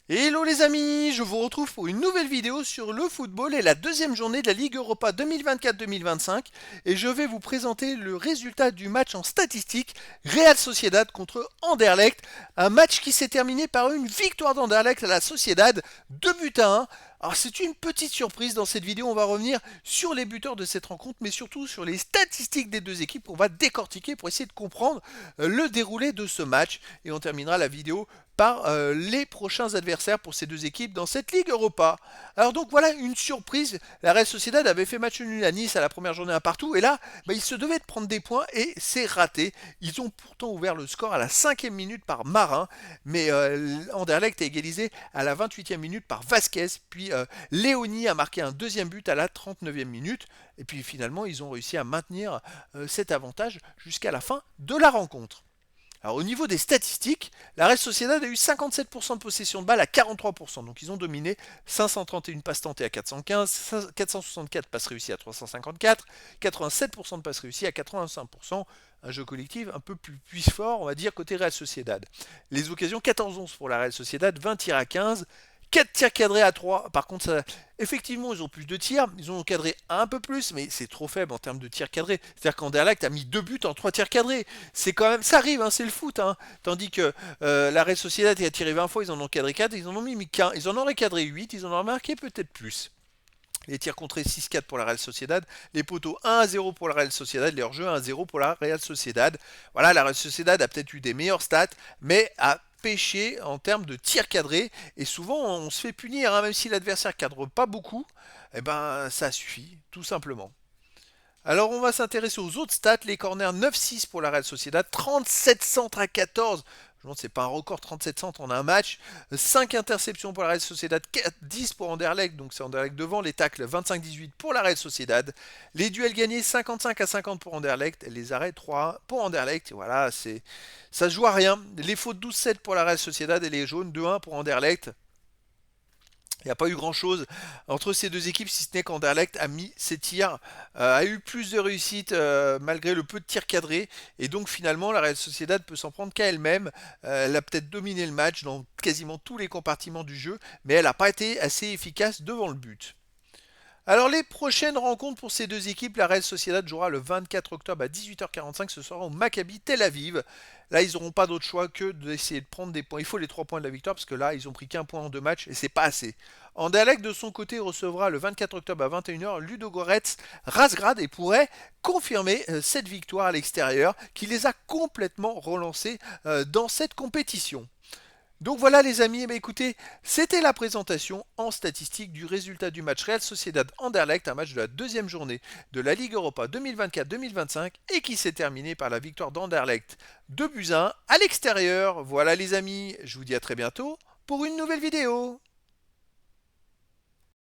Hello les amis, je vous retrouve pour une nouvelle vidéo sur le football et la deuxième journée de la Ligue Europa 2024-2025 et je vais vous présenter le résultat du match en statistique Real Sociedad contre Anderlecht, un match qui s'est terminé par une victoire d'Anderlecht à la Sociedad, 2 buts à 1. Alors c'est une petite surprise dans cette vidéo, on va revenir sur les buteurs de cette rencontre mais surtout sur les statistiques des deux équipes qu'on va décortiquer pour essayer de comprendre le déroulé de ce match et on terminera la vidéo par les prochains adversaires pour ces deux équipes dans cette Ligue Europa. Alors donc voilà une surprise, la Real Sociedad avait fait match nul à Nice à la première journée un partout et là ils se devaient de prendre des points et c'est raté. Ils ont pourtant ouvert le score à la 5e minute par Marin, mais Anderlecht a égalisé à la 28e minute par Vasquez, puis Léoni a marqué un deuxième but à la 39e minute et puis finalement ils ont réussi à maintenir cet avantage jusqu'à la fin de la rencontre. Alors au niveau des statistiques, la Real Sociedad a eu 57% de possession de balle à 43%. Donc ils ont dominé 531 passes tentées à 415, 464 passes réussies à 354, 87% de passes réussies à 85%. Un jeu collectif un peu plus fort, on va dire, côté Real Sociedad. Les occasions 14-11 pour la Real Sociedad, 20 tirs à 15, 4 tirs cadrés à 3. Par contre, effectivement, ils ont plus de tirs. Ils ont cadré un peu plus, mais c'est trop faible en termes de tirs cadrés. C'est-à-dire qu'Anderlecht a mis 2 buts en 3 tirs cadrés. C'est quand même, ça arrive, hein, c'est le foot. Hein. Tandis que la Real Sociedad a tiré 20 fois, ils en ont cadré 4, ils en ont mis 15. Ils en auraient cadré 8, ils en auraient marqué peut-être plus. Les tirs contrés 6-4 pour la Real Sociedad, les poteaux 1-0 pour la Real Sociedad, les hors-jeux 1-0 pour la Real Sociedad. Voilà, la Real Sociedad a peut-être eu des meilleures stats, mais a pêché en termes de tirs cadrés. Et souvent, on se fait punir, hein, même si l'adversaire cadre pas beaucoup, eh ben, ça suffit, tout simplement. Alors on va s'intéresser aux autres stats. Les corners 9-6 pour la Real Sociedad, 37 centres à 14. Je me demande, c'est pas un record 37 centres en un match. 5 interceptions pour la Real Sociedad, 10 pour Anderlecht, donc c'est Anderlecht devant. Les tacles 25-18 pour la Real Sociedad. Les duels gagnés 55 à 50 pour Anderlecht. Les arrêts 3 pour Anderlecht. Voilà, ça se joue à rien. Les fautes 12-7 pour la Real Sociedad et les jaunes 2-1 pour Anderlecht. Il n'y a pas eu grand-chose entre ces deux équipes, si ce n'est qu'Anderlecht a mis ses tirs, a eu plus de réussite malgré le peu de tirs cadrés. Et donc finalement, la Real Sociedad peut s'en prendre qu'à elle-même. Elle a peut-être dominé le match dans quasiment tous les compartiments du jeu, mais elle n'a pas été assez efficace devant le but. Alors les prochaines rencontres pour ces deux équipes, la Real Sociedad jouera le 24 octobre à 18h45, ce sera au Maccabi Tel Aviv. Là, ils n'auront pas d'autre choix que d'essayer de prendre des points. Il faut les 3 points de la victoire parce que là, ils ont pris qu'un point en 2 matchs et c'est pas assez. Anderlecht de son côté recevra le 24 octobre à 21h Ludogorets Razgrad et pourrait confirmer cette victoire à l'extérieur qui les a complètement relancés dans cette compétition. Donc voilà les amis, eh bien, écoutez, c'était la présentation en statistique du résultat du match Real Sociedad Anderlecht, un match de la deuxième journée de la Ligue Europa 2024-2025 et qui s'est terminé par la victoire d'Anderlecht 2 buts à 1 à l'extérieur. Voilà les amis, je vous dis à très bientôt pour une nouvelle vidéo.